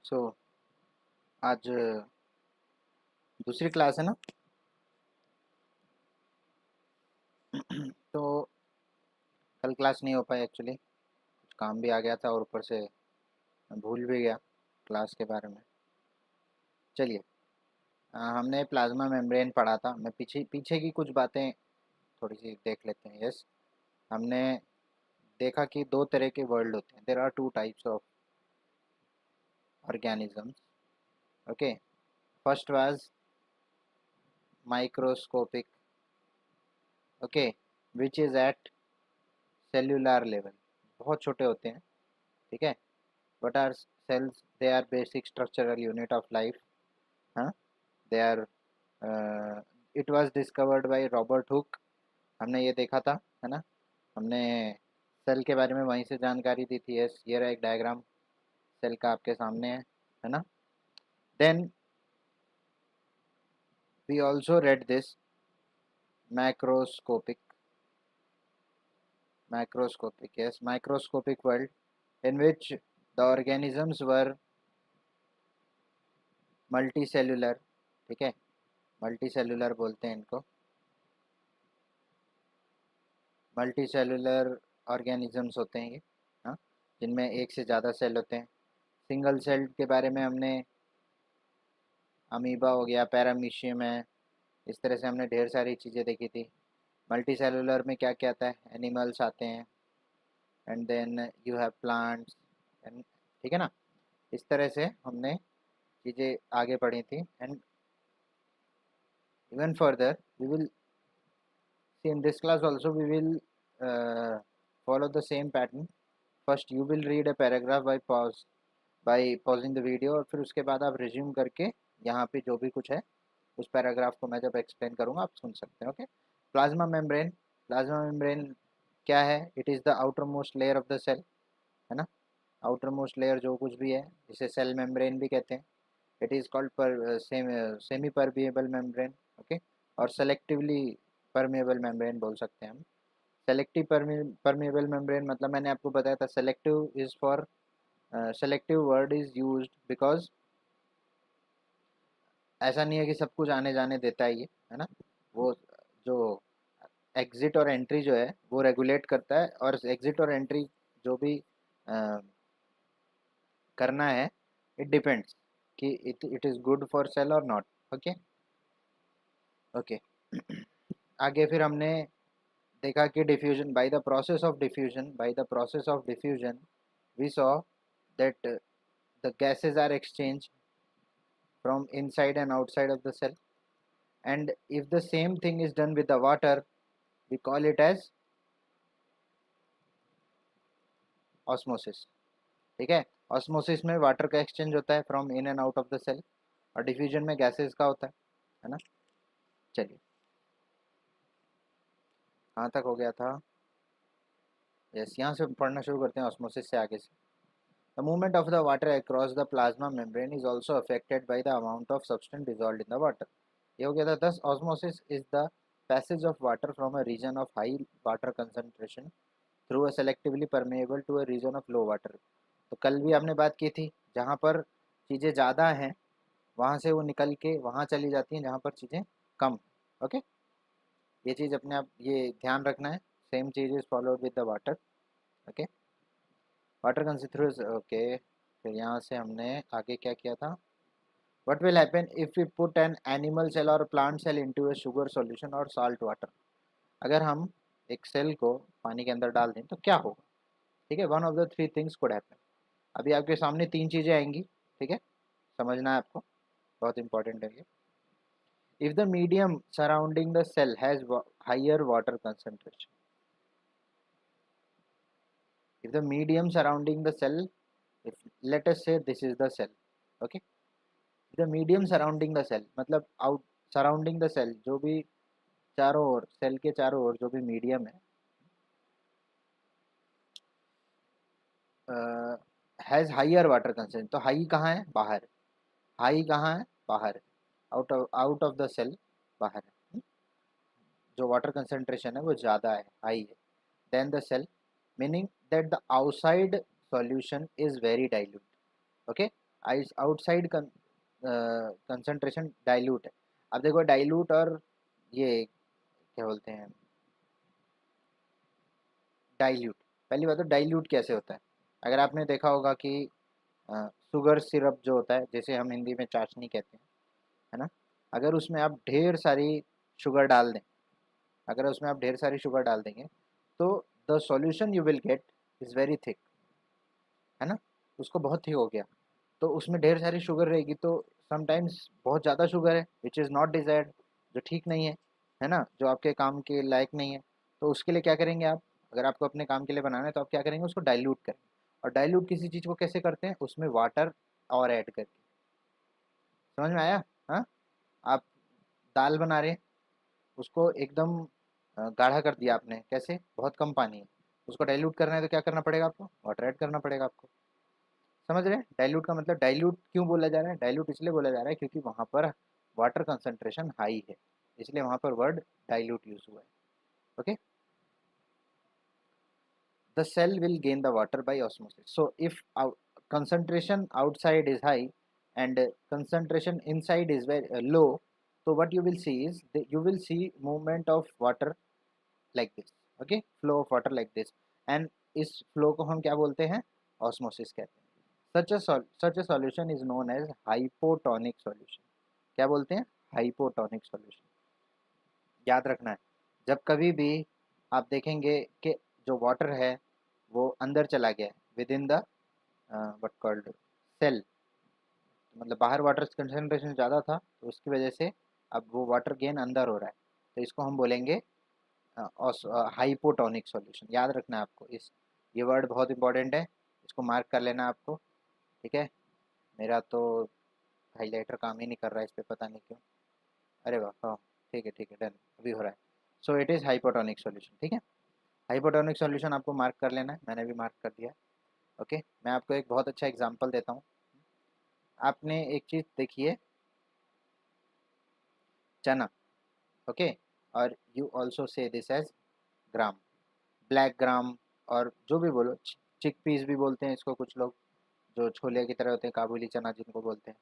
सो आज दूसरी क्लास है ना। तो कल क्लास नहीं हो पाई एक्चुअली, कुछ काम भी आ गया था और ऊपर से मैं भूल भी गया क्लास के बारे में। चलिए, हमने प्लाज्मा मेम्ब्रेन पढ़ा था। मैं पीछे पीछे की कुछ बातें थोड़ी सी देख लेते हैं। यस, हमने देखा कि दो तरह के वर्ल्ड होते हैं। There are two types of organisms. Okay, first was microscopic, okay, which is at cellular level, बहुत छोटे होते हैं। ठीक है, what are cells? They are basic structural unit of life. huh? They are it was discovered by Robert Hooke. हमने ये देखा था, है ना। हमने सेल के बारे में वहीं से जानकारी दी थी। यस, ये रहा एक डायग्राम सेल का आपके सामने है ना। Then we also read this macroscopic, yes, microscopic world in which the organisms were multicellular. ठीक है, मल्टीसेलुलर बोलते हैं इनको, मल्टी सेलुलर ऑर्गेनिजम्स होते हैं ये, हाँ, जिनमें एक से ज़्यादा सेल होते हैं। सिंगल सेल के बारे में हमने अमीबा हो गया, पैरामीशियम है, इस तरह से हमने ढेर सारी चीज़ें देखी थी। मल्टी सेलुलर में क्या क्या आता है, एनिमल्स आते हैं, and then you have plants, and ठीक है ना। इस तरह से हमने चीज़ें आगे पढ़ी थी। And even further we will see in this class also we will follow the same pattern. First you will read a paragraph by pausing the video, और फिर उसके बाद आप रिज्यूम करके यहाँ पे जो भी कुछ है उस पैराग्राफ को मैं जब एक्सप्लेन करूँगा आप सुन सकते हैं। Okay, plasma membrane. Plasma membrane क्या है? It is the outermost layer of the cell, है ना। आउटर मोस्ट लेयर जो कुछ भी है इसे सेल मेम्ब्रेन भी कहते हैं। इट इज़ कॉल्ड पर सेमी परमिएबल मेम्ब्रेन, ओके, और सेलेक्टिवली परमिएबल मेम्ब्रेन बोल सकते हैं हम। सेलेक्टिव परमिएबल मेम्ब्रेन मतलब मैंने आपको बताया था, selective is for selective word is used because ऐसा नहीं है कि सब कुछ आने जाने देता है ये, है ना। वो जो एग्ज़िट और एंट्री जो है वो रेगुलेट करता है, और एग्ज़िट और एंट्री जो भी करना है, इट डिपेंड्स कि it is good for cell और नॉट। Okay okay. आगे फिर हमने देखा कि diffusion, by the process of diffusion we saw that the gases are exchanged from inside and outside of the cell, and if the same thing is done with the water we call it as osmosis। ठीक है, osmosis में water का exchange होता है from in and out of the cell, और diffusion में gases का होता है ना। चलिए, कहाँ तक हो गया था? यस, यहाँ से पढ़ना शुरू करते हैं ऑस्मोसिस से आगे से। The movement of the water across the plasma membrane is also affected by the amount of substance dissolve in the water. ये हो गया था। Thus osmosis is the passage of water from a region of high water concentration through a selectively permeable to a region of low water. तो कल भी आपने बात की थी, जहाँ पर चीज़ें ज़्यादा हैं वहाँ से वो निकल के वहाँ चली जाती हैं जहाँ पर चीज़ें कम। ओके, ये चीज़ अपने आप ये ध्यान रखना है। सेम चीज़ is followed with the water. Okay, water considers, okay. फिर यहाँ से हमने आगे क्या किया था? What will happen if we put an animal cell और plant cell into a sugar solution और साल्ट वाटर। अगर हम एक सेल को पानी के अंदर डाल दें तो क्या होगा? ठीक है, one of the three things could happen. अभी आपके सामने तीन चीज़ें आएंगी, ठीक है, समझना है आपको, बहुत इंपॉर्टेंट है ये। If the medium surrounding the cell has higher water concentration, if the medium surrounding the cell, if let us say this is the cell, okay, the medium surrounding the cell मतलब out surrounding the cell जो भी चारों ओर, cell के चारों ओर जो भी medium है, has higher water concentration. तो हाई कहाँ है? बाहर। हाई कहाँ है? बाहर। आउट ऑफ द सेल, बाहर है। जो वाटर कंसेंट्रेशन है वो ज़्यादा है, हाई है, then the cell, meaning that the outside solution is very dilute, okay, outside concentration dilute है। अब देखो डाइल्यूट और ये क्या बोलते हैं डाइल्यूट, पहली बात तो डाइल्यूट कैसे होता है। अगर आपने देखा होगा कि शुगर सिरप जो होता है, जैसे हम हिंदी में चाशनी कहते हैं, है ना, अगर उसमें आप ढेर सारी शुगर डाल दें, अगर उसमें आप ढेर सारी शुगर डाल देंगे तो the solution you will get is very thick, है ना, उसको बहुत थिक हो गया, तो उसमें ढेर सारी शुगर रहेगी तो समटाइम्स बहुत ज़्यादा शुगर है विच इज़ नॉट डिज़ायर्ड, जो ठीक नहीं है ना, जो आपके काम के लायक नहीं है। तो उसके लिए क्या करेंगे आप, अगर आपको अपने काम के लिए बनाना है तो आप क्या करेंगे, उसको डाइल्यूट करेंगे। और डाइल्यूट किसी चीज़ को कैसे करते हैं, उसमें वाटर और ऐड करके। समझ में आया? हाँ, आप दाल बना रहे हैं, उसको एकदम गाढ़ा कर दिया आपने, कैसे, बहुत कम पानी है, उसको डाइल्यूट करना है तो क्या करना पड़ेगा आपको, वाटर ऐड करना पड़ेगा आपको। समझ रहे हैं? डाइल्यूट का मतलब, डाइल्यूट क्यों बोला जा रहा है, डाइल्यूट इसलिए बोला जा रहा है क्योंकि वहाँ पर वाटर कंसंट्रेशन हाई है, इसलिए वहाँ पर वर्ड डाइल्यूट यूज हुआ है। Okay, the cell will gain the water by osmosis. So if concentration outside is high and concentration inside is very low, so what you will see is you will see movement of water like this, okay, flow of water like this, and इस flow को हम क्या बोलते हैं, osmosis कहते हैं। such a solution is known as hypotonic solution। क्या बोलते हैं, hypotonic solution। याद रखना है, जब कभी भी आप देखेंगे कि जो वाटर है वो अंदर चला गया है within the what called cell, मतलब बाहर वाटर कंसंट्रेशन ज़्यादा था तो उसकी वजह से अब वो वाटर गेन अंदर हो रहा है, तो इसको हम बोलेंगे हाइपोटोनिक सॉल्यूशन। याद रखना है आपको, इस ये वर्ड बहुत इंपॉर्टेंट है, इसको मार्क कर लेना आपको, ठीक है। मेरा तो हाईलाइटर काम ही नहीं कर रहा है इस पर, पता नहीं क्यों। अरे वाह, हाँ, ठीक है डन, अभी हो रहा है। So it is hypotonic solution, ठीक है। हाइपोटोनिक सॉल्यूशन आपको मार्क कर लेना है, मैंने भी मार्क कर दिया। ओके, मैं आपको एक बहुत अच्छा एग्जांपल देता हूँ। आपने एक चीज़ देखी है, चना, ओके, और you also see this as gram, black gram, और जो भी बोलो, चिक पीस भी बोलते हैं इसको कुछ लोग, जो छोले की तरह होते हैं, काबुली चना जिनको बोलते हैं,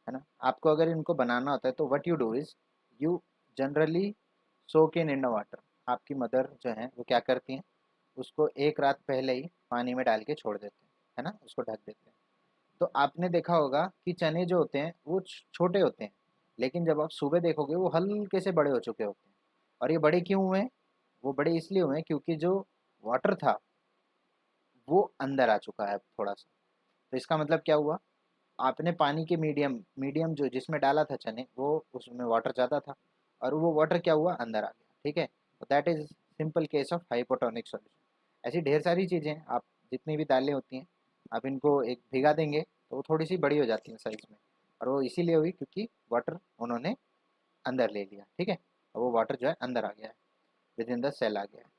है ना। आपको अगर इनको बनाना होता है तो what you do is you generally soak in water. आपकी मदर जो है वो क्या करती हैं, उसको एक रात पहले ही पानी में डाल के छोड़ देते हैं, है ना, उसको ढक देते हैं। तो आपने देखा होगा कि चने जो होते हैं वो छोटे होते हैं, लेकिन जब आप सुबह देखोगे वो हल्के से बड़े हो चुके होते हैं। और ये बड़े क्यों हुए हैं, वो बड़े इसलिए हुए हैं क्योंकि जो वाटर था वो अंदर आ चुका है अब थोड़ा सा। तो इसका मतलब क्या हुआ, आपने पानी के मीडियम मीडियम जो जिसमें डाला था चने, वो उसमें वाटर ज़्यादा था, और वो वाटर क्या हुआ, अंदर आ गया, ठीक है। तो that is simple case of hypotonic solution. ऐसी ढेर सारी चीज़ें हैं, आप जितनी भी दालें होती हैं, आप इनको एक भिगा देंगे तो वो थोड़ी सी बड़ी हो जाती हैं साइज़ में, और वो इसीलिए हुई क्योंकि वाटर उन्होंने अंदर ले लिया, ठीक है। और वो वाटर जो है अंदर आ गया है, विद इन द सेल आ गया है,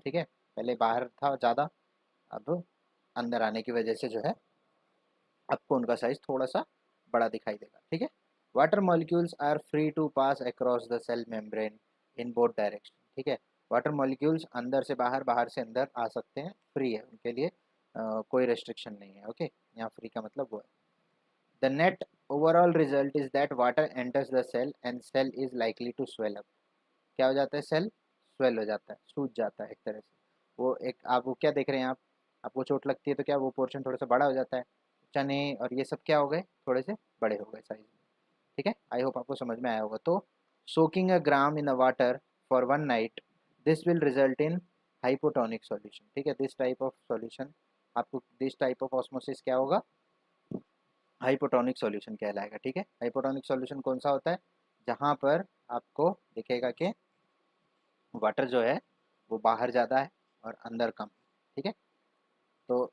ठीक है। पहले बाहर था ज़्यादा, अब अंदर आने की वजह से जो है आपको उनका साइज थोड़ा सा बड़ा दिखाई देगा, ठीक है। Water molecules are free to pass across the cell membrane in both direction, ठीक है। वाटर मॉलिक्यूल्स अंदर से बाहर, बाहर से अंदर आ सकते हैं, फ्री है उनके लिए, कोई रेस्ट्रिक्शन नहीं है, ओके। यहाँ फ्री का मतलब वो है। The net overall result is that water enters the cell and cell is likely to swell up. क्या हो जाता है, सेल स्वेल हो जाता है, सूज जाता है एक तरह से। वो एक, आप वो क्या देख रहे हैं आप, आपको चोट लगती है तो क्या वो पोर्शन थोड़ा सा बड़ा हो जाता है, चने और ये सब क्या हो गए, थोड़े से बड़े हो गए साइज में, ठीक है। आई होप आपको समझ में आया होगा। तो soaking a gram in a water for one night, this will result in hypotonic solution, ठीक है। दिस टाइप ऑफ सॉल्यूशन, आपको दिस टाइप ऑफ ऑस्मोसिस क्या होगा, हाइपोटोनिक सॉल्यूशन कहलाएगा, ठीक है। हाइपोटोनिक सॉल्यूशन कौन सा होता है, जहाँ पर आपको दिखेगा कि वाटर जो है वो बाहर ज़्यादा है और अंदर कम, ठीक है। तो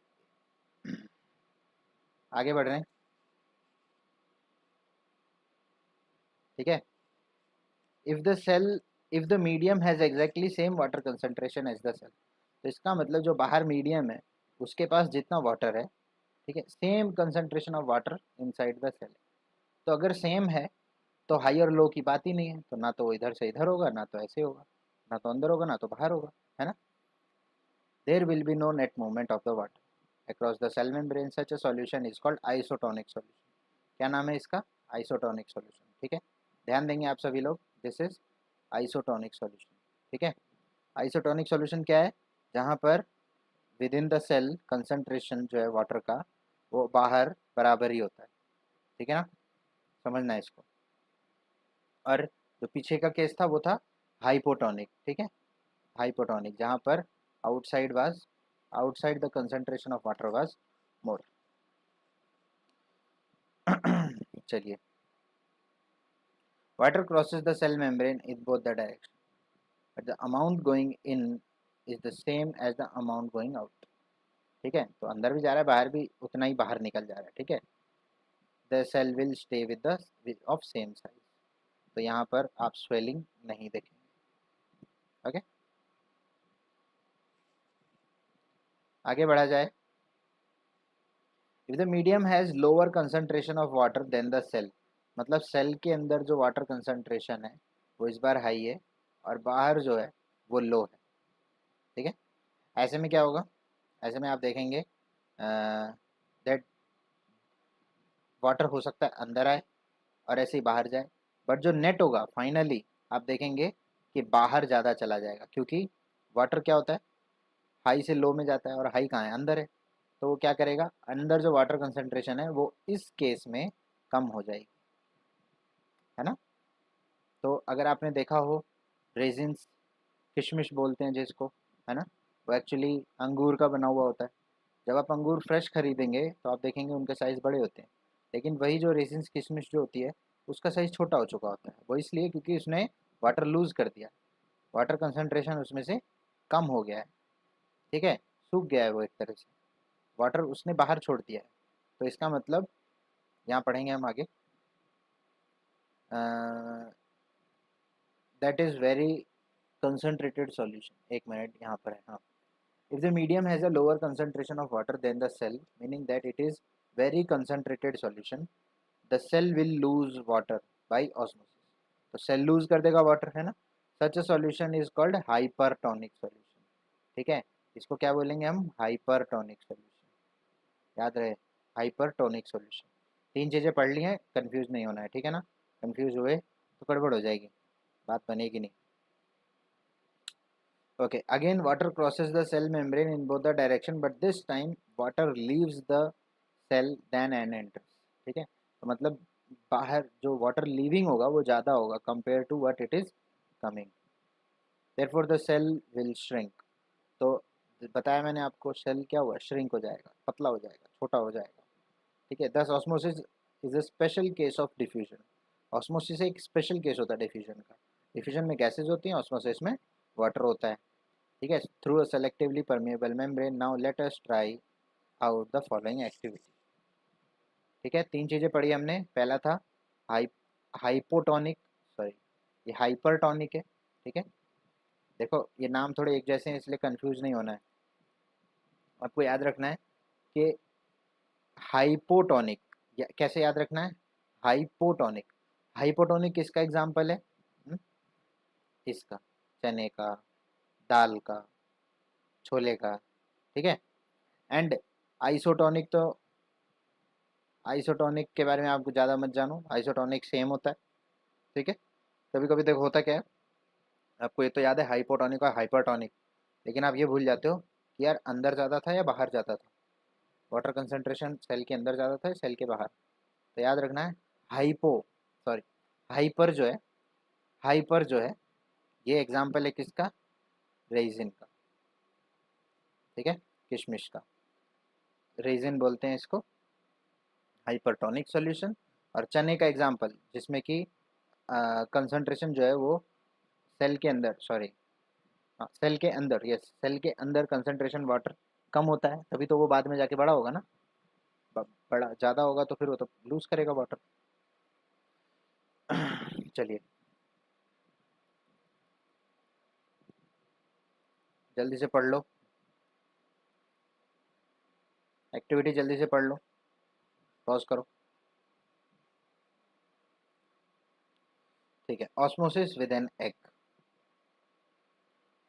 आगे बढ़ रहे हैं, ठीक है। If the cell, if the medium has exactly same water concentration as the cell, तो इसका मतलब जो बाहर मीडियम है उसके पास जितना वाटर है, ठीक है, same concentration of water inside the cell. तो अगर सेम है तो हाई और लो की बात ही नहीं है, तो ना तो वो इधर से इधर होगा, ना तो ऐसे होगा, ना तो अंदर होगा ना तो बाहर होगा, है ना। There will be no net movement of the water, across the cell membrane, such a solution is called isotonic solution. क्या नाम है इसका? Isotonic solution. ठीक है, ध्यान देंगे आप सभी लोग. This is isotonic solution. ठीक है, आइसोटोनिक सॉल्यूशन क्या है? जहाँ पर within the cell concentration जो है वाटर का वो बाहर बराबर ही होता है. ठीक है ना, समझना है इसको. और जो पीछे का केस था वो था हाइपोटोनिक. ठीक है, हाइपोटोनिक जहाँ पर outside the concentration of water was more. चलिए, water crosses the cell membrane in both the direction, but the amount going in is the same as the amount going out. ठीक है, तो अंदर भी जा रहा है, बाहर भी उतना ही बाहर निकल जा रहा है. ठीक है, the cell will stay with the of same size. तो यहाँ पर आप swelling नहीं देखेंगे. ओके, आगे बढ़ा जाए. If the medium has lower concentration of water than the cell, मतलब सेल के अंदर जो वाटर कंसंट्रेशन है वो इस बार हाई है और बाहर जो है वो लो है. ठीक है, ऐसे में क्या होगा? ऐसे में आप देखेंगे दैट वाटर हो सकता है अंदर आए और ऐसे ही बाहर जाए, बट जो नेट होगा फाइनली आप देखेंगे कि बाहर ज़्यादा चला जाएगा, क्योंकि वाटर क्या होता है, हाई से लो में जाता है और हाई कहाँ है? अंदर है. तो वो क्या करेगा, अंदर जो वाटर कंसंट्रेशन है वो इस केस में कम हो जाएगी, है ना. तो अगर आपने देखा हो रेजिन्स, किशमिश बोलते हैं जिसको, है ना, वो एक्चुअली अंगूर का बना हुआ होता है. जब आप अंगूर फ्रेश खरीदेंगे तो आप देखेंगे उनके साइज़ बड़े होते हैं, लेकिन वही जो रेजिन्स किशमिश जो होती है उसका साइज़ छोटा हो चुका होता है. वो इसलिए क्योंकि उसने वाटर लूज़ कर दिया, वाटर कंसंट्रेशन उसमें से कम हो गया है. ठीक है, सूख गया है वो एक तरह से, वाटर उसने बाहर छोड़ दिया है. तो इसका मतलब यहाँ पढ़ेंगे हम आगे, that is very concentrated solution. एक मिनट यहाँ पर है. हाँ, if the medium has a lower concentration of water than the cell, meaning that it is very concentrated solution, the cell will lose water by osmosis. तो cell lose कर देगा water, है ना. Such a solution is called hypertonic solution. ठीक है, इसको क्या बोलेंगे हम? Hypertonic solution. याद रहे, हाइपरटोनिक सॉल्यूशन. तीन चीज़ें पढ़ ली हैं, कंफ्यूज नहीं होना है. ठीक है ना, कंफ्यूज हुए तो गड़बड़ हो जाएगी, बात बनेगी नहीं. Okay, again water crosses the cell membrane in both the direction, but this time water leaves the cell than and enters. ठीक है, तो मतलब बाहर जो वाटर लीविंग होगा वो ज़्यादा होगा compare to what it is coming. therefore the cell will shrink. तो बताया मैंने आपको, सेल क्या हुआ? श्रिंक हो जाएगा, पतला हो जाएगा, छोटा हो जाएगा. ठीक है, दस osmosis is a special case of diffusion. Osmosis एक स्पेशल केस होता है डिफ्यूजन का. डिफ्यूजन में गैसेज होती हैं, ऑस्मोसिस में वाटर होता है. ठीक है, through a selectively permeable membrane. Now let us try out the following activity. ठीक है, तीन चीज़ें पढ़ी हमने. पहला था हाइपोटोनिक, सॉरी ये हाइपरटोनिक है. ठीक है, देखो ये नाम थोड़े एक जैसे हैं इसलिए कंफ्यूज नहीं होना है. आपको याद रखना है कि हाइपोटोनिक कैसे याद रखना है? हाइपोटोनिक. हाइपोटोनिक किसका एग्जाम्पल है? इसका, चने का, दाल का, छोले का. ठीक है, एंड आइसोटोनिक, तो आइसोटोनिक के बारे में आपको ज़्यादा मत जानो, आइसोटोनिक सेम होता है. ठीक है, कभी कभी देखो होता क्या है, आपको ये तो याद है हाइपोटोनिक और हाइपरटोनिक, लेकिन आप ये भूल जाते हो कि यार अंदर ज़्यादा था या बाहर ज़्यादा था, वाटर कंसंट्रेशन सेल के अंदर ज़्यादा था या सेल के बाहर. तो याद रखना है सॉरी हाइपर जो है, हाइपर जो है ये एग्जाम्पल है किसका? रेजिन का. ठीक है, किशमिश का रेजिन बोलते हैं इसको, हाइपरटोनिक सॉल्यूशन. और चने का एग्जाम्पल जिसमें कि कंसंट्रेशन जो है वो सेल के अंदर, सॉरी हाँ सेल के अंदर, यस सेल के अंदर कंसंट्रेशन वाटर कम होता है, तभी तो वो बाद में जाके बड़ा होगा ना. बड़ा ज़्यादा होगा तो फिर वो तो लूज करेगा वाटर. चलिए जल्दी से पढ़ लो, एक्टिविटी जल्दी से पढ़ लो, पॉज करो. ठीक है, ऑस्मोसिस विद एन एग.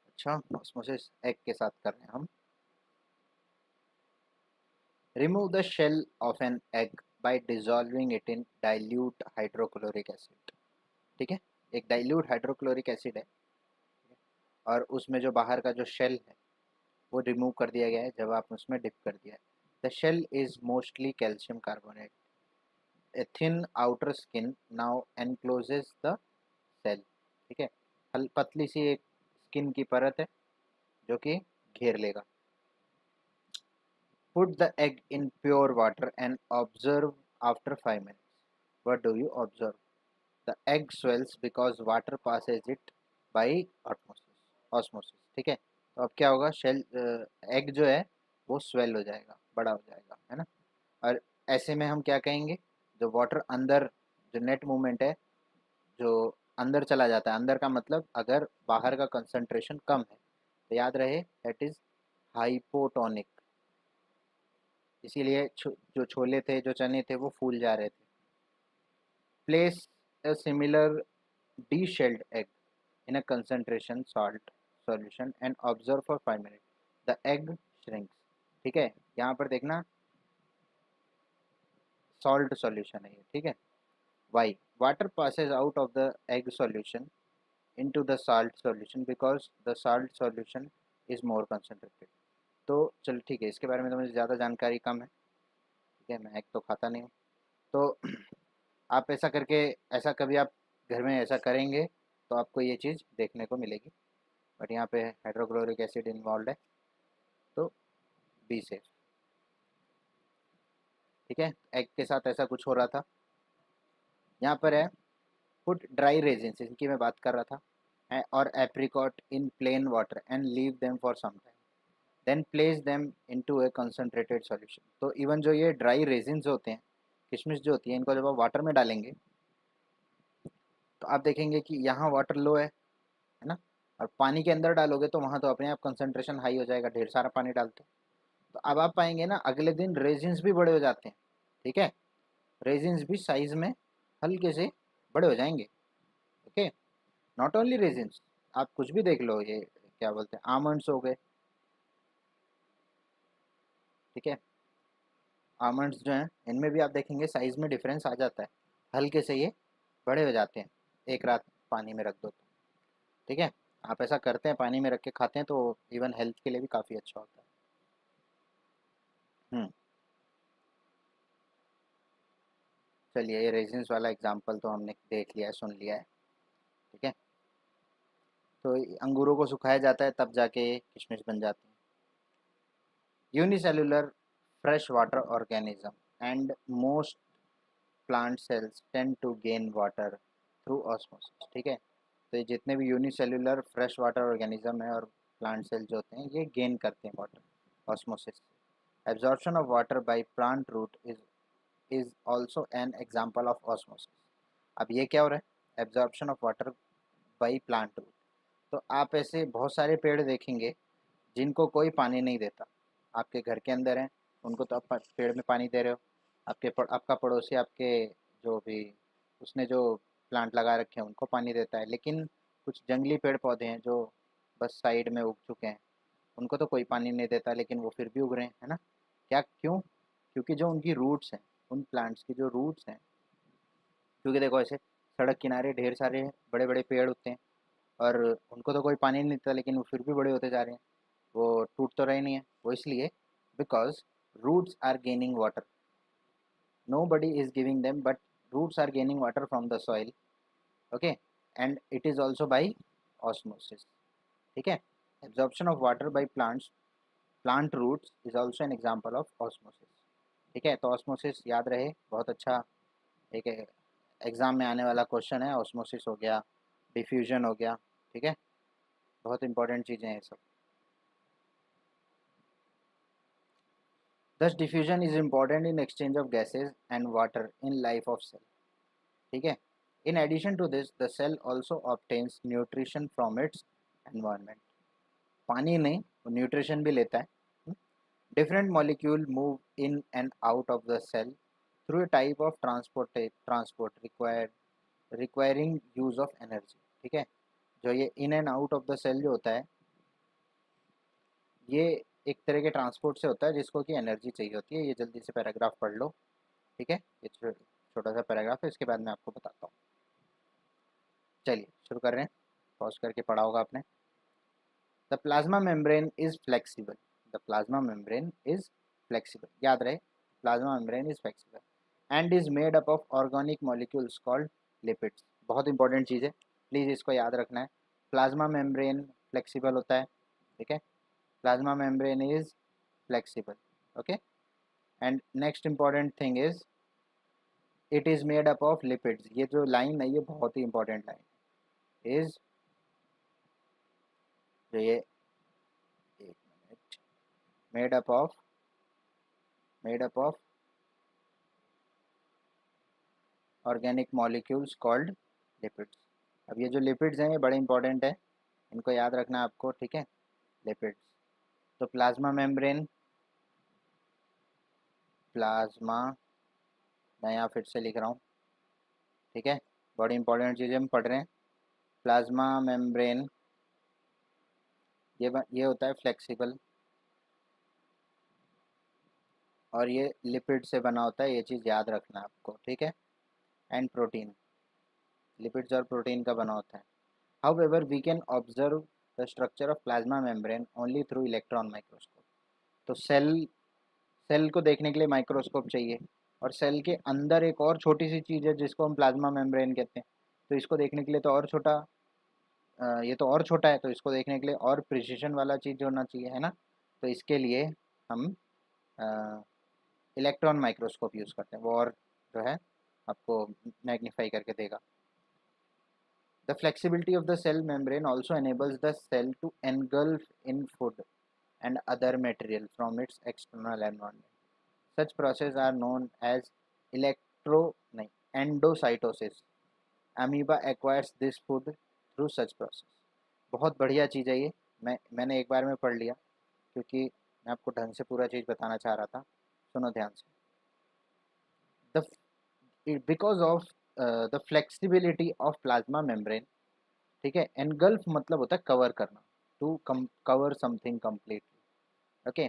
अच्छा, ऑस्मोसिस एग के साथ कर रहे हैं हम. Remove the shell of an egg by dissolving it in dilute hydrochloric acid. ठीक है, एक डाइल्यूट हाइड्रोक्लोरिक एसिड है और उसमें जो बाहर का जो शेल है वो रिमूव कर दिया गया है जब आप उसमें डिप कर दिया है। The shell is mostly calcium carbonate. A thin outer skin now encloses the cell. ठीक है, पतली सी एक स्किन की परत है जो कि घेर लेगा। Put the egg in pure water and observe after 5 minutes. What do you observe? The egg swells because water passes it by osmosis. ठीक है, तो अब क्या होगा, शेल एग जो है वो स्वेल हो जाएगा, बड़ा हो जाएगा, है ना। और ऐसे में हम क्या कहेंगे, जो वाटर अंदर, जो नेट मूवमेंट है, जो अंदर चला जाता है, अंदर का मतलब अगर बाहर का कंसंट्रेशन कम है तो याद रहे दैट इज हाइपोटोनिक। इसीलिए जो छोले थे, जो चने थे, वो फूल जा रहे थे। Place a similar de-shelled egg in a concentration salt solution and observe for 5 minutes. The egg shrinks. ठीक है, यहाँ पर देखना salt solution है ये, ठीक है। Why? Water passes out of the egg solution into the salt solution because the salt solution is more concentrated. तो चल ठीक है, इसके बारे में तो मुझे ज़्यादा जानकारी कम है, ठीक है, मैं एग तो खाता नहीं हूँ। तो आप ऐसा करके, ऐसा कभी आप घर में ऐसा करेंगे तो आपको ये चीज़ देखने को मिलेगी। बट यहाँ पे हाइड्रोक्लोरिक एसिड इन्वॉल्व है, तो बी सेफ। ठीक है, एग के साथ ऐसा कुछ हो रहा था। यहाँ पर है पुट ड्राई रेजिन्स, इनकी मैं बात कर रहा था, और apricot in plain water and leave them for some time, then place them into a concentrated solution. तो इवन जो ये ड्राई रेजिन्स होते हैं, किशमिश जो होती है, इनको जब आप वाटर में डालेंगे तो आप देखेंगे कि यहाँ वाटर लो है ना, और पानी के अंदर डालोगे तो वहाँ तो अपने आप कंसंट्रेशन हाई हो जाएगा, ढेर सारा पानी डालते हैं। तो अब आप पाएंगे ना अगले दिन रेजिन्स भी बड़े हो जाते हैं। ठीक है, रेजिन्स भी साइज में हल्के से बड़े हो जाएंगे। ओके, नॉट ओनली रेजिन्स, आप कुछ भी देख लो, ये क्या बोलते हैं, आमंड्स हो गए। ठीक है, आमंड्स जो हैं इनमें भी आप देखेंगे साइज में डिफरेंस आ जाता है, हल्के से ये बड़े हो जाते हैं एक रात पानी में रख दो तो। ठीक है, आप ऐसा करते हैं, पानी में रख के खाते हैं तो इवन हेल्थ के लिए भी काफ़ी अच्छा होता है। चलिए, ये रेजिन्स वाला एग्जांपल तो हमने देख लिया है, सुन लिया है। ठीक है, तो अंगूरों को सुखाया जाता है तब जाके ये किशमिश बन जाती है। Unicellular fresh water organism and most plant cells tend to gain water through osmosis. ठीक है, तो ये जितने भी यूनिसेलुलर फ्रेश वाटर ऑर्गेनिज्म है और प्लांट सेल जो होते हैं, ये गेन करते हैं वाटर ऑस्मोसिस से। Absorption of water by plant root is also an example of osmosis. अब ये क्या हो रहा है, absorption of water by plant root. तो आप ऐसे बहुत सारे पेड़ देखेंगे जिनको कोई पानी नहीं देता, आपके घर के अंदर हैं, उनको तो आप पेड़ में पानी दे रहे हो, आपका पड़ोसी, आपके जो भी उसने जो प्लांट लगा रखे हैं उनको पानी देता है, लेकिन कुछ जंगली पेड़ पौधे हैं जो बस साइड में उग चुके हैं, उनको तो कोई पानी नहीं देता लेकिन वो फिर भी उग रहे हैं, है ना। क्या, क्यों? क्योंकि जो उनकी रूट्स हैं, उन प्लांट्स की जो रूट्स हैं, क्योंकि देखो ऐसे सड़क किनारे ढेर सारे बड़े बड़े पेड़ होते हैं और उनको तो कोई पानी नहीं देता लेकिन वो फिर भी बड़े होते जा रहे हैं, वो टूट तो रहे नहीं है, वो इसलिए because roots are gaining water, nobody is giving them but roots are gaining water from the soil. Okay, and it is also by osmosis. ठीक है, absorption of water by plant roots is also an example of osmosis. ठीक है, तो osmosis याद रहे, बहुत अच्छा एक एग्ज़ाम में आने वाला क्वेश्चन है। ऑस्मोसिस हो गया, डिफ्यूजन हो गया, ठीक है, बहुत इंपॉर्टेंट चीज़ें हैं सब। Thus diffusion is important in exchange of gases and water in life of cell. ठीक है, in addition to this the cell also obtains nutrition from its environment. पानी नहीं, वो न्यूट्रिशन भी लेता है। Different molecule move in and out of the cell through a type of transport requiring use of energy. ठीक है, जो ये in and out of the cell जो होता है, ये एक तरह के ट्रांसपोर्ट से होता है जिसको कि एनर्जी चाहिए होती है। ये जल्दी से पैराग्राफ पढ़ लो, ठीक है। ये छोटा सा पैराग्राफ है, इसके बाद मैं आपको बताता हूँ। चलिए शुरू कर रहे हैं, पॉज करके पढ़ा होगा आपने। The plasma membrane is flexible. The plasma membrane is flexible, याद रहे, plasma membrane is flexible and is made up of organic molecules called lipids. बहुत इंपॉर्टेंट चीज़ है, प्लीज़ इसको याद रखना है। प्लाज्मा मेम्ब्रेन फ्लेक्सिबल होता है, ठीक है। Plasma membrane is flexible, okay. And next important thing is it is made up of lipids. ये जो लाइन है ये बहुत ही इंपॉर्टेंट लाइन इज, जो ये, एक minute, made up of organic molecules called lipids. अब ये जो लिपिड्स हैं ये बड़े इंपॉर्टेंट है, इनको याद रखना है आपको, ठीक है। लिपिड्स, तो प्लाज्मा मेम्ब्रेन, प्लाज्मा, मैं यहाँ फिर से लिख रहा हूँ, ठीक है। बड़ी इंपॉर्टेंट चीज़ें हम पढ़ रहे हैं। प्लाज्मा मेम्ब्रेन ये होता है फ्लेक्सिबल, और ये लिपिड से बना होता है, ये चीज़ याद रखना है आपको, ठीक है। एंड प्रोटीन, लिपिड्स और प्रोटीन का बना होता है। However we can observe the structure of plasma membrane only through electron microscope. तो सेल को देखने के लिए माइक्रोस्कोप चाहिए, और सेल के अंदर एक और छोटी सी चीज़ है जिसको हम प्लाज्मा मेम्ब्रेन कहते हैं। तो इसको देखने के लिए तो और छोटा, ये तो और छोटा है, तो इसको देखने के लिए और प्रिसिशन वाला चीज़ होना चाहिए, है ना। तो इसके लिए हम इलेक्ट्रॉन माइक्रोस्कोप यूज़ करते हैं, वो और जो है आपको मैग्नीफाई करके देगा। The flexibility of the cell membrane also enables the cell to engulf in food and other material from its external environment. Such processes are known as electro नहीं endocytosis. Amoeba acquires this food through such process. बहुत बढ़िया चीज़ है ये, मैंने एक बार में पढ़ लिया, क्योंकि मैं आपको ढंग से पूरा चीज़ बताना चाह रहा था। सुनो ध्यान से। The because of the flexibility of plasma membrane, ठीक है। एनगल्फ मतलब होता है कवर करना, to cover something completely, okay.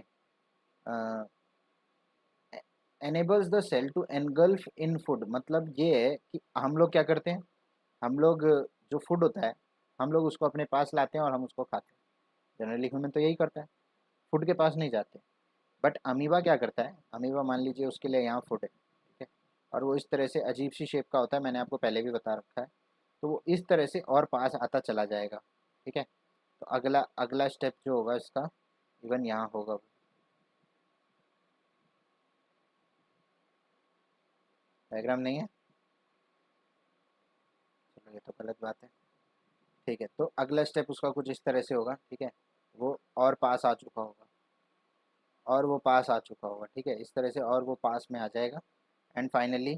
Enables the cell to engulf in food, मतलब ये है कि हम लोग क्या करते हैं, हम लोग जो फूड होता है हम लोग उसको अपने पास लाते हैं और हम उसको खाते हैं। जनरली ह्यूमन तो यही करता है, फूड के पास नहीं जाते। बट अमीबा क्या करता है, अमीबा मान लीजिए उसके लिए यहाँ फूड है, ठीक है, और वो इस तरह से अजीब सी शेप का होता है, मैंने आपको पहले भी बता रखा है। तो वो इस तरह से और पास आता चला जाएगा, ठीक है। तो अगला अगला स्टेप जो होगा इसका, इवन यहाँ होगा। डायग्राम नहीं है, चलो ये तो गलत बात है, ठीक है। तो अगला स्टेप उसका कुछ इस तरह से होगा, ठीक है। वो और पास आ चुका होगा, और वो पास आ चुका होगा, ठीक है, इस तरह से, और वो पास में आ जाएगा। एंड फाइनली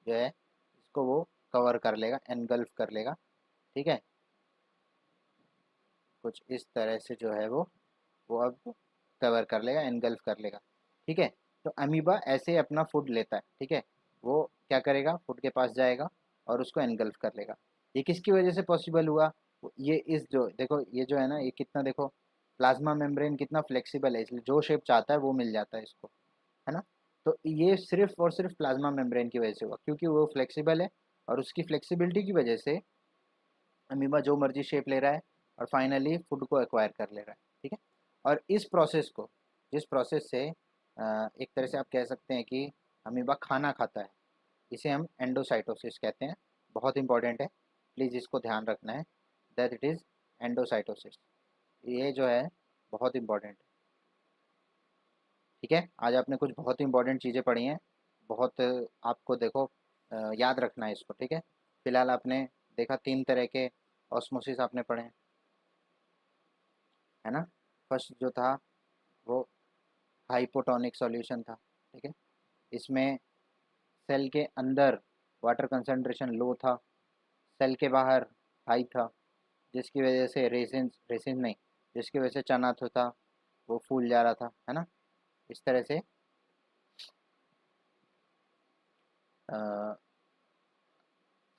जो है इसको वो कवर कर लेगा, एनगल्फ कर लेगा, ठीक है। कुछ इस तरह से जो है वो अब कवर कर लेगा, एनगल्फ कर लेगा, ठीक है। तो अमीबा ऐसे अपना फूड लेता है, ठीक है। वो क्या करेगा, फूड के पास जाएगा और उसको एनगल्फ कर लेगा। ये किसकी वजह से पॉसिबल हुआ, ये इस जो देखो, ये जो है ना, ये कितना देखो, प्लाज्मा मेम्ब्रेन कितना फ्लेक्सिबल है, इसलिए जो शेप चाहता है वो मिल जाता है इसको, है ना। तो ये सिर्फ और सिर्फ प्लाज्मा मेम्ब्रेन की वजह से हुआ, क्योंकि वो फ्लेक्सिबल है, और उसकी फ्लेक्सिबिलिटी की वजह से अमीबा जो मर्जी शेप ले रहा है और फाइनली फूड को एक्वायर कर ले रहा है, ठीक है। और इस प्रोसेस को, जिस प्रोसेस से एक तरह से आप कह सकते हैं कि अमीबा खाना खाता है, इसे हम एंडोसाइटोसिस कहते हैं। बहुत इंपॉर्टेंट है, प्लीज़ इसको ध्यान रखना है, दैट इट इज़ एंडोसाइटोसिस। ये जो है बहुत इंपॉर्टेंट है, ठीक है। आज आपने कुछ बहुत इंपॉर्टेंट चीज़ें पढ़ी हैं, बहुत आपको देखो याद रखना है इसको, ठीक है। फिलहाल आपने देखा 3 तरह के ऑस्मोसिस आपने पढ़े हैं, है ना। फर्स्ट जो था वो हाइपोटोनिक सॉल्यूशन था, ठीक है। इसमें सेल के अंदर वाटर कंसंट्रेशन लो था, सेल के बाहर हाई था, जिसकी वजह से रेसिन रेसिन नहीं, जिसकी वजह से चना जो था वो फूल जा रहा था, है ना। इस तरह से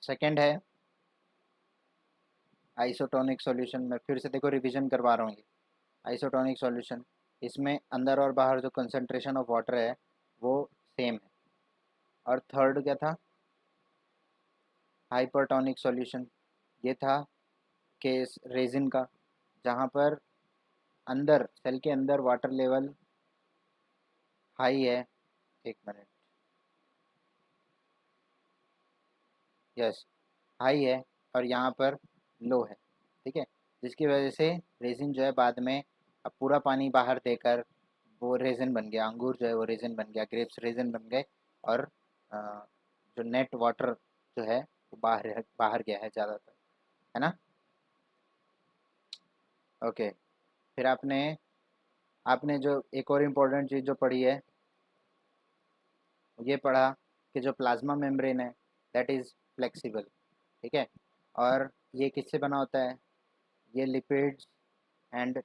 सेकंड है आइसोटोनिक सॉल्यूशन। मैं फिर से देखो रिवीजन करवा रहा हूँ, ये आइसोटोनिक सॉल्यूशन, इसमें अंदर और बाहर जो कंसंट्रेशन ऑफ वाटर है वो सेम है। और थर्ड क्या था, हाइपरटोनिक सॉल्यूशन, ये था केस रेजिन का, जहाँ पर अंदर सेल के अंदर वाटर लेवल हाई है, एक मिनट, यस हाई है, और यहाँ पर लो है, ठीक है, जिसकी वजह से रेजिन जो है बाद में अब पूरा पानी बाहर देकर वो रेजिन बन गया, अंगूर जो है वो रेजिन बन गया, ग्रेप्स रेजिन बन गए, और अ, जो नेट वाटर जो है वो बाहर बाहर गया है ज़्यादातर, है ना। ओके, फिर आपने आपने जो एक और इम्पोर्टेंट चीज़ जो पढ़ी है, ये पढ़ा कि जो प्लाज्मा मेम्ब्रेन है दैट इज़ फ्लेक्सिबल, ठीक है, और ये किससे बना होता है, ये लिपिड्स एंड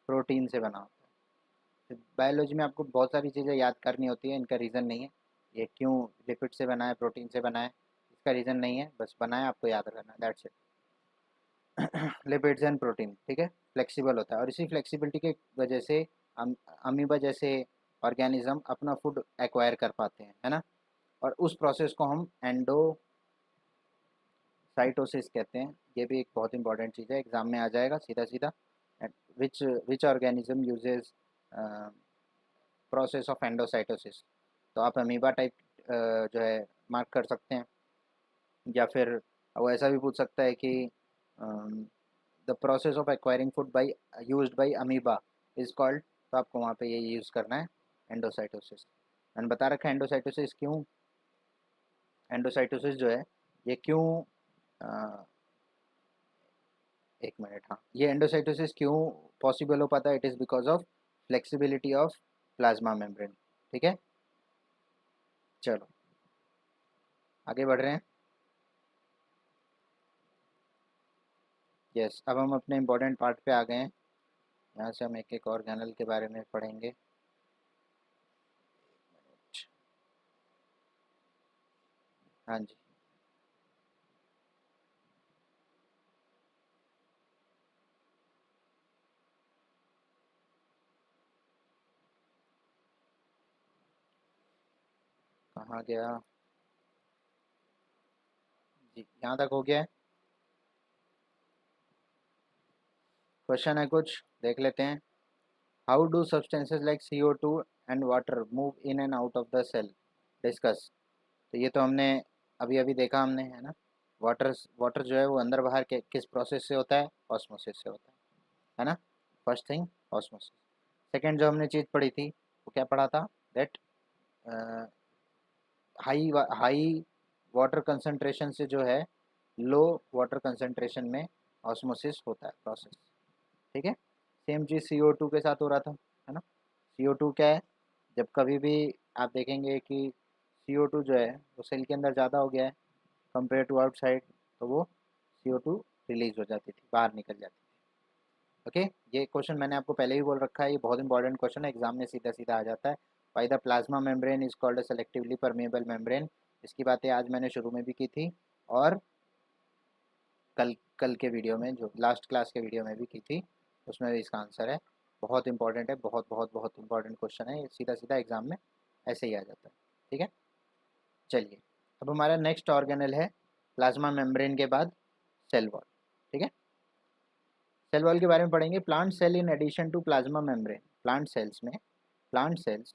प्रोटीन से बना होता है। बायोलॉजी में आपको बहुत सारी चीज़ें याद करनी होती है, इनका रीज़न नहीं है, ये क्यों लिपिड से बना है, प्रोटीन से बना है, इसका रीज़न नहीं है, बस बना है, आपको याद रखना, that's it. Lipids and protein, ठीक है, फ्लेक्सिबल होता है, और इसी फ्लेक्सिबिलिटी के वजह से अमीबा जैसे ऑर्गेनिज्म अपना फूड एक्वायर कर पाते हैं, है ना। और उस प्रोसेस को हम एंडोसाइटोसिस कहते हैं। ये भी एक बहुत इंपॉर्टेंट चीज़ है, एग्जाम में आ जाएगा सीधा सीधा। Which which organism uses process of endocytosis, तो आप अमीबा टाइप जो है मार्क कर सकते हैं, या फिर वो ऐसा भी पूछ सकता है कि the process of acquiring food by used by amoeba is called, तो आपको वहाँ पे ये यूज़ करना है, एंडोसाइटोसिस। मैंने बता रखा है एंडोसाइटोसिस क्यों, एंडोसाइटोसिस जो है ये क्यों, अ, एक मिनट, हाँ, ये एंडोसाइटोसिस क्यों पॉसिबल हो पाता है, it is because of flexibility of plasma membrane, ठीक है। चलो आगे बढ़ रहे हैं। यस, अब हम अपने इम्पोर्टेंट पार्ट पे आ गए हैं, यहाँ से हम एक एक ऑर्गेनल के बारे में पढ़ेंगे। हाँ जी, कहाँ गया, जी यहाँ तक हो गया है। क्वेश्चन है कुछ, देख लेते हैं। How do substances like CO2 and water move in and out of the cell, discuss. तो ये तो हमने अभी अभी देखा हमने, है ना। वाटर वाटर जो है वो अंदर बाहर के किस प्रोसेस से होता है, ऑस्मोसिस से होता है ना। First thing osmosis. सेकंड जो हमने चीज़ पढ़ी थी वो क्या पढ़ा था, that high high water concentration से जो है लो वाटर कंसंट्रेशन में ऑस्मोसिस होता है प्रोसेस, ठीक है। सेम चीज़ CO2 के साथ हो रहा था, है ना। CO2 क्या है, जब कभी भी आप देखेंगे कि CO2 जो है वो सेल के अंदर ज़्यादा हो गया है कंपेयर टू आउटसाइड, तो वो CO2 रिलीज हो जाती थी, बाहर निकल जाती थी। ओके, ये क्वेश्चन मैंने आपको पहले ही बोल रखा है, ये बहुत इंपॉर्टेंट क्वेश्चन है, एग्जाम में सीधा सीधा आ जाता है। Why the plasma membrane is called a selectively permeable membrane, इसकी बातें आज मैंने शुरू में भी की थी, और कल कल के वीडियो में, जो लास्ट क्लास के वीडियो में भी की थी, उसमें भी इसका आंसर है। बहुत इंपॉर्टेंट है, बहुत बहुत बहुत इंपॉर्टेंट क्वेश्चन है, ये सीधा सीधा एग्जाम में ऐसे ही आ जाता है, ठीक है। चलिए, अब हमारा नेक्स्ट ऑर्गेनल है प्लाज्मा मेम्ब्रेन के बाद सेल वॉल, ठीक है। सेल वॉल के बारे में पढ़ेंगे। Plant cell in addition to plasma membrane, plant cells में, plant cells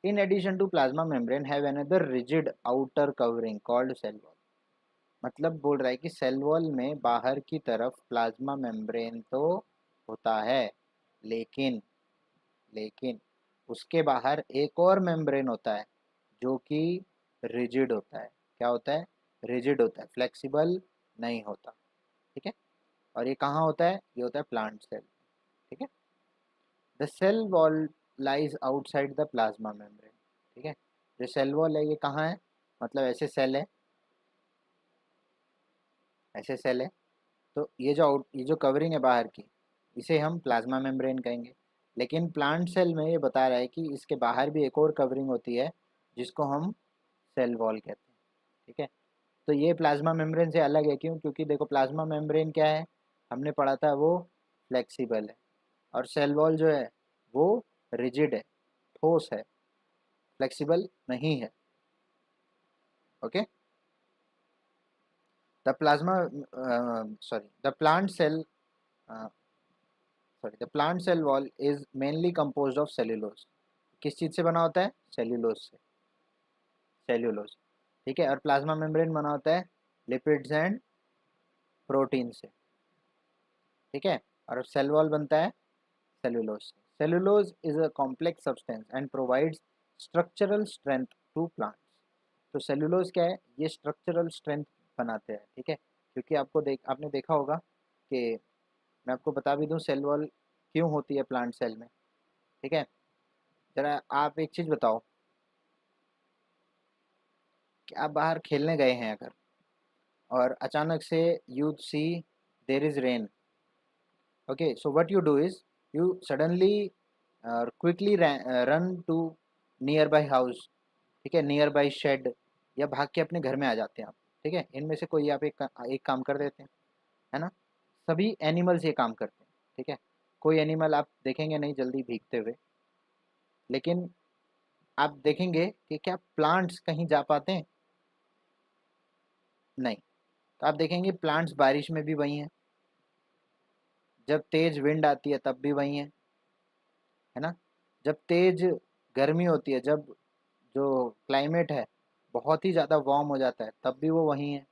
in addition to plasma membrane have another rigid outer covering called cell wall. मतलब बोल रहा है कि सेल वॉल में बाहर की तरफ प्लाज्मा मेम्ब्रेन तो होता है, लेकिन लेकिन उसके बाहर एक और मेम्ब्रेन होता है जो कि रिजिड होता है। क्या होता है, रिजिड होता है, फ्लेक्सिबल नहीं होता, ठीक है। और ये कहाँ होता है, ये होता है प्लांट सेल, ठीक है। The cell wall lies outside the plasma membrane, ठीक है। जो सेल वॉल है ये कहाँ है, मतलब ऐसे सेल है, ऐसे सेल है, तो ये जो कवरिंग है बाहर की, इसे हम प्लाज्मा मेम्ब्रेन कहेंगे। लेकिन प्लांट सेल में ये बता रहा है कि इसके बाहर भी एक और कवरिंग होती है जिसको हम सेल वॉल कहते हैं, ठीक है। तो ये प्लाज्मा मेम्ब्रेन से अलग है, क्यों, क्योंकि देखो प्लाज्मा मेम्ब्रेन क्या है, हमने पढ़ा था वो फ्लेक्सिबल है, और सेल वॉल जो है वो रिजिड है, ठोस है, फ्लेक्सिबल नहीं है। Okay, the plasma sorry the plant cell the plant cell wall is mainly composed of cellulose. किस चीज़ से बना होता है? सेल्यूलोज से, सेल्यूलोज। ठीक है, और प्लाज्मा मेम्ब्रेन बना होता है लिपिड्स एंड प्रोटीन से। ठीक है, और सेल वॉल बनता है सेल्यूलोज से। Cellulose is a complex substance and provides structural strength to plants. तो सेल्यूलोज क्या है? ये स्ट्रक्चरल स्ट्रेंथ बनाते हैं। ठीक है, क्योंकि आपने देखा होगा कि, मैं आपको बता भी दूं सेल वॉल क्यों होती है प्लांट सेल में। ठीक है, जरा आप एक चीज़ बताओ कि आप बाहर खेलने गए हैं अगर, और अचानक से you see there is rain. Okay, so what you do is you suddenly quickly run to nearby house. ठीक है, नियर बाई शेड, या भाग के अपने घर में आ जाते हैं आप। ठीक है, इनमें से कोई आप एक काम कर देते हैं, है ना। सभी एनिमल्स ये काम करते हैं। ठीक है, कोई एनिमल आप देखेंगे नहीं जल्दी भीगते हुए, लेकिन आप देखेंगे कि क्या प्लांट्स कहीं जा पाते हैं? नहीं। तो आप देखेंगे प्लांट्स बारिश में भी वही हैं, जब तेज विंड आती है तब भी वही हैं, है ना। जब तेज गर्मी होती है, जब जो क्लाइमेट है बहुत ही ज़्यादा वार्म हो जाता है, तब भी वो वही हैं।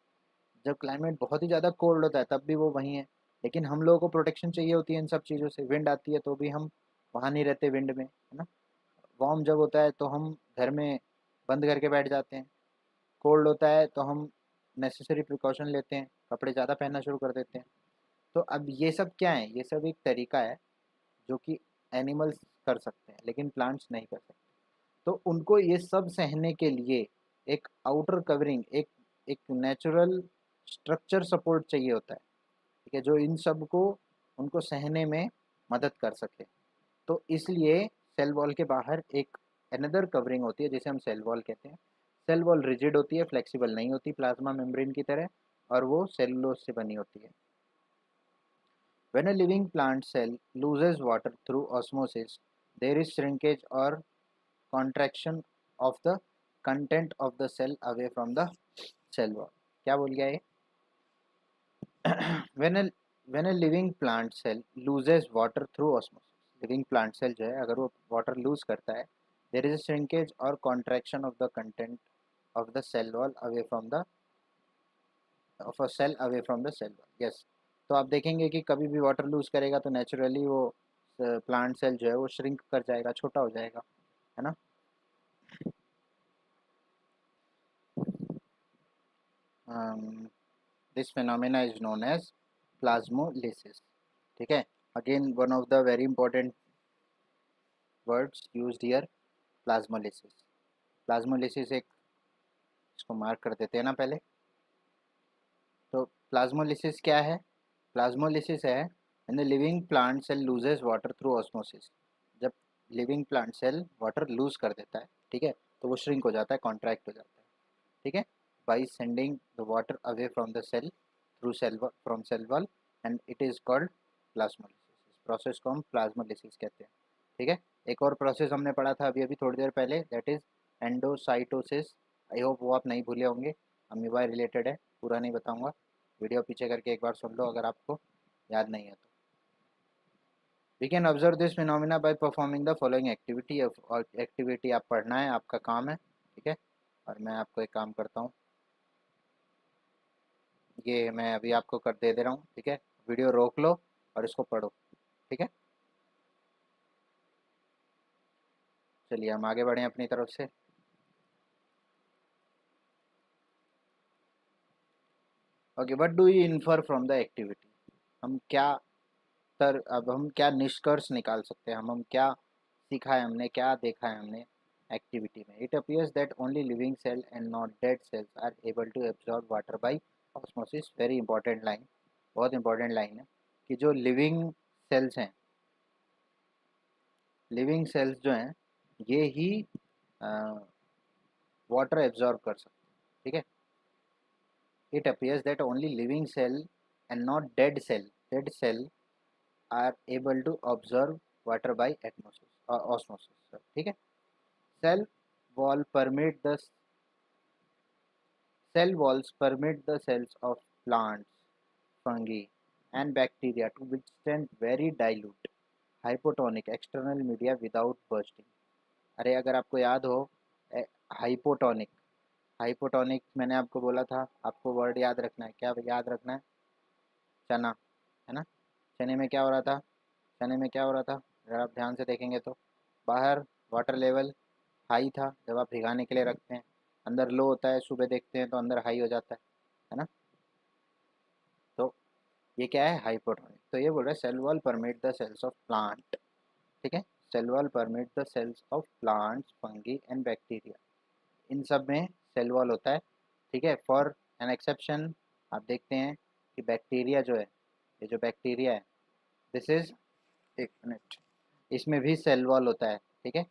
जब क्लाइमेट बहुत ही ज़्यादा कोल्ड होता है तब भी वो वही हैं। लेकिन हम लोगों को प्रोटेक्शन चाहिए होती है इन सब चीज़ों से। विंड आती है तो भी हम वहाँ नहीं रहते विंड में, है ना। वार्म जब होता है तो हम घर में बंद करके बैठ जाते हैं। कोल्ड होता है तो हम नेसेसरी प्रिकॉशन लेते हैं, कपड़े ज़्यादा पहनना शुरू कर देते हैं। तो अब ये सब क्या है? ये सब एक तरीका है जो कि एनिमल्स कर सकते हैं लेकिन प्लांट्स नहीं कर सकते। तो उनको ये सब सहने के लिए एक आउटर कवरिंग, एक नेचुरल स्ट्रक्चर सपोर्ट चाहिए होता है। ठीक है, जो इन सब को उनको सहने में मदद कर सके। तो इसलिए सेल वॉल के बाहर एक अनदर कवरिंग होती है जिसे हम सेल वॉल कहते हैं। सेल वॉल रिजिड होती है, फ्लेक्सिबल नहीं होती प्लाज्मा मेम्ब्रेन की तरह, और वो सेलुलोज से बनी होती है। When a living plant cell loses water through osmosis, there is shrinkage or contraction of the content of the cell away from the cell wall. क्या बोल गया ये? when a when a living plant cell loses water through osmosis, living plant cell जो है अगर वो water lose करता है, there is a shrinkage or contraction of the content of the cell wall away from the of a cell away from the cell wall. Yes, तो आप देखेंगे कि कभी भी वाटर लूज करेगा तो नेचुरली वो प्लांट सेल जो है वो श्रिंक कर जाएगा, छोटा हो जाएगा, है ना। This phenomena is known as plasmolysis. ठीक है, again one of the very important words used here, plasmolysis. Plasmolysis एक, इसको मार्क कर देते हैं ना पहले। तो प्लाज्मोलिसिस क्या है? प्लाज्मोलिसिस है when the living plant cell loses water through osmosis. जब living plant cell water lose कर देता है, ठीक है, तो वो श्रिंक हो जाता है, कॉन्ट्रैक्ट हो जाता है। ठीक है, by sending the water away from the cell through cell from cell wall, and it is called plasmolysis. इस प्रोसेस को हम प्लाज्मोलिसिस कहते हैं। ठीक है, एक और प्रोसेस हमने पढ़ा था अभी अभी थोड़ी देर पहले, that is endocytosis. I hope वो आप नहीं भूले होंगे, अमीबा रिलेटेड है, पूरा नहीं बताऊंगा, वीडियो पीछे करके एक बार सुन लो अगर आपको याद नहीं है तो। We can observe this phenomena by performing the following activity. और एक्टिविटी आप पढ़ना है, आपका काम है। ठीक है, और मैं आपको एक काम करता हूँ, ये मैं अभी आपको कर दे रहा हूँ। ठीक है, वीडियो रोक लो और इसको पढ़ो। ठीक है, चलिए हम आगे बढ़ें अपनी तरफ से। Okay, what do you infer from the activity? हम क्या अब हम क्या निष्कर्ष निकाल सकते हैं, हम क्या सीखा है हमने, क्या देखा है हमने एक्टिविटी में? It appears that only living cell and not dead cells are able to absorb water by osmosis. Very important line, बहुत इंपॉर्टेंट लाइन है, कि जो लिविंग सेल्स हैं, लिविंग सेल्स जो हैं ये ही वाटर एब्जॉर्ब कर सकते हैं। ठीक है, it appears that only living cell and not dead cell are able to observe water by osmosis. Osmosis, ठीक है। Cell wall permit the cell walls permit the cells of plants, fungi, and bacteria to withstand very dilute, hypotonic external media without bursting. अरे अगर आपको याद हो, hypotonic, hypotonic मैंने आपको बोला था, आपको वर्ड याद रखना है। क्या याद रखना है? चना, है ना। चने में क्या हो रहा था? चने में क्या हो रहा था? अगर आप ध्यान से देखेंगे तो बाहर वाटर लेवल हाई था जब आप भिगाने के लिए रखते हैं, अंदर लो होता है, सुबह देखते हैं तो अंदर हाई हो जाता है ना। तो ये क्या है? हाइपोटोनिक। तो ये बोल रहा है cell wall permit the cells of plant, ठीक है। Cell wall permit the cells of plants, fungi and bacteria, इन सब में सेल वॉल होता है, ठीक है। फॉर एन एक्सेप्शन आप देखते हैं कि बैक्टीरिया जो है, ये जो बैक्टीरिया है, दिस इज, एक मिनट, इसमें भी सेल वॉल होता है, ठीक है।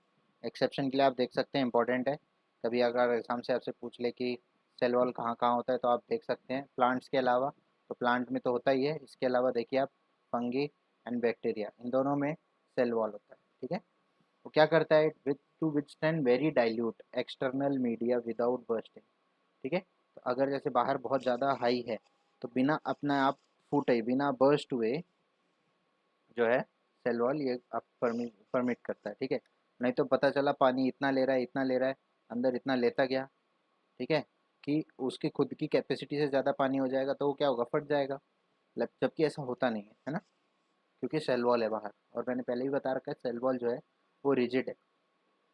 एक्सेप्शन के लिए आप देख सकते हैं, इंपॉर्टेंट है। कभी अगर एग्जाम से आपसे पूछ ले कि सेल वॉल कहाँ कहाँ होता है तो आप देख सकते हैं प्लांट्स के अलावा। तो प्लांट में तो होता ही है, इसके अलावा देखिए आप फंगी एंड बैक्टीरिया, इन दोनों में सेल वॉल होता है, ठीक है। वो क्या करता है? With to withstand very dilute external media without bursting, ठीक है। तो अगर जैसे बाहर बहुत ज़्यादा हाई है तो बिना अपने आप फूटे, बिना बर्स्ट हुए जो है सेल वॉल, ये आप परमिट करता है, ठीक है। नहीं तो पता चला पानी इतना ले रहा है, इतना ले रहा है, अंदर इतना लेता गया, ठीक है, कि उसकी खुद की कैपेसिटी से ज़्यादा पानी हो जाएगा तो वो क्या होगा? फट जाएगा। जबकि ऐसा होता नहीं है ना, क्योंकि सेल वॉल है बाहर। और मैंने पहले ही बता रखा है सेल वॉल जो है वो रिजिड है।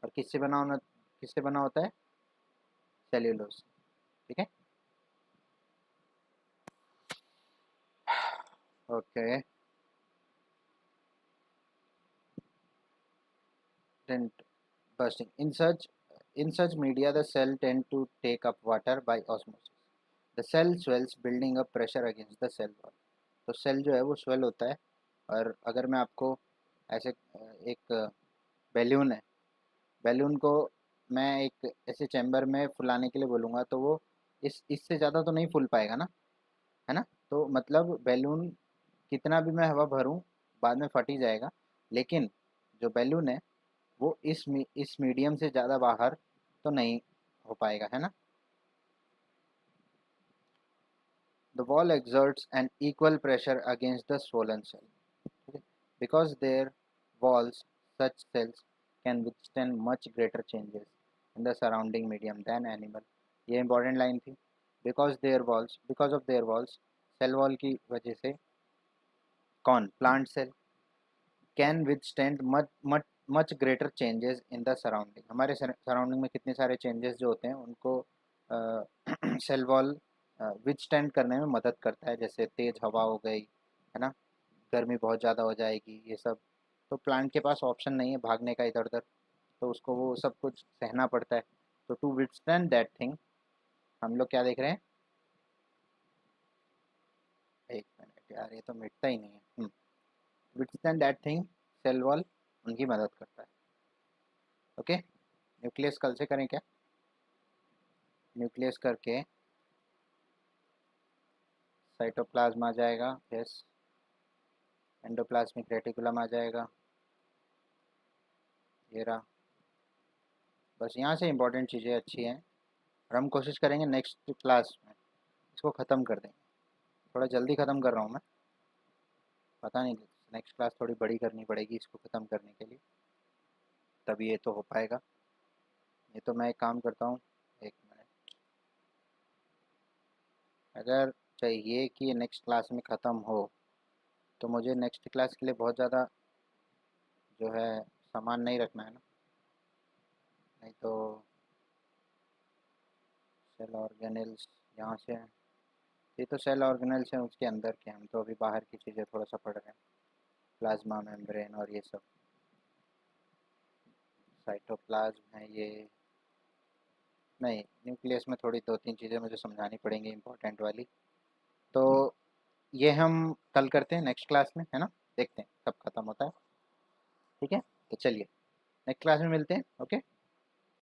और किससे बना होता है? सेल्यूलोज, ठीक है। Okay, then bursting. In such media, the cell tend to take up water by osmosis. The cell swells, building up pressure against the cell wall. तो सेल जो है वो स्वेल होता है। और अगर मैं आपको ऐसे एक बैलून है, बैलून को मैं एक ऐसे चैम्बर में फुलाने के लिए बोलूँगा तो वो इससे ज़्यादा तो नहीं फूल पाएगा ना, है ना। तो मतलब बैलून कितना भी मैं हवा भरूं बाद में फट ही जाएगा। लेकिन जो बैलून है वो इस मीडियम से ज़्यादा बाहर तो नहीं हो पाएगा, है ना। The wall exerts an equal pressure against the swollen cell. Okay? Because their walls, such cells can withstand much greater changes in the surrounding medium than animal. ये इंपॉर्टेंट लाइन थी। Because of their walls, cell wall की वजह से, कौन? Plant cell can withstand much greater changes in the surrounding. हमारे surrounding में कितने सारे चेंजेस जो होते हैं उनको सेल वॉल विथस्टैंड करने में मदद करता है। जैसे तेज़ हवा हो गई, है ना, गर्मी बहुत ज़्यादा हो जाएगी, ये सब। तो प्लांट के पास ऑप्शन नहीं है भागने का इधर उधर, तो उसको वो सब कुछ सहना पड़ता है। तो टू विथस्टैंड दैट थिंग, हम लोग क्या देख रहे हैं? एक मिनट यार, ये तो मिटता ही नहीं है। Withstand that thing, cell wall उनकी मदद करता है। ओके, न्यूक्लियस कल से करें क्या? न्यूक्लियस करके साइटोप्लाज्म आ जाएगा, यस। एंडोप्लाज्मिक रेटिकुलम आ जाएगा, ये रहा। बस यहाँ से इंपॉर्टेंट चीज़ें अच्छी हैं और हम कोशिश करेंगे नेक्स्ट क्लास में इसको ख़त्म कर देंगे। थोड़ा जल्दी ख़त्म कर रहा हूँ मैं, पता नहीं, नेक्स्ट क्लास थोड़ी बड़ी करनी पड़ेगी इसको ख़त्म करने के लिए, तभी ये तो हो पाएगा। ये तो मैं एक काम करता हूँ, एक मिनट। अगर चाहिए कि नेक्स्ट क्लास में ख़त्म हो तो मुझे नेक्स्ट क्लास के लिए बहुत ज़्यादा जो है सामान नहीं रखना है ना, नहीं तो सेल ऑर्गेनेल्स यहाँ से हैं, ये तो सेल ऑर्गेनेल्स हैं, उसके अंदर के हम तो अभी बाहर की चीज़ें थोड़ा सा पढ़ रहे हैं, प्लाज्मा मेम्ब्रेन और ये सब। साइटोप्लाज्म है ये, नहीं, न्यूक्लियस में थोड़ी दो तीन चीज़ें मुझे समझानी पड़ेंगी इंपॉर्टेंट वाली। तो ये हम कल करते हैं नेक्स्ट क्लास में, है ना, देखते हैं कब ख़त्म होता है, ठीक है। तो चलिए नेक्स्ट क्लास में मिलते हैं, ओके।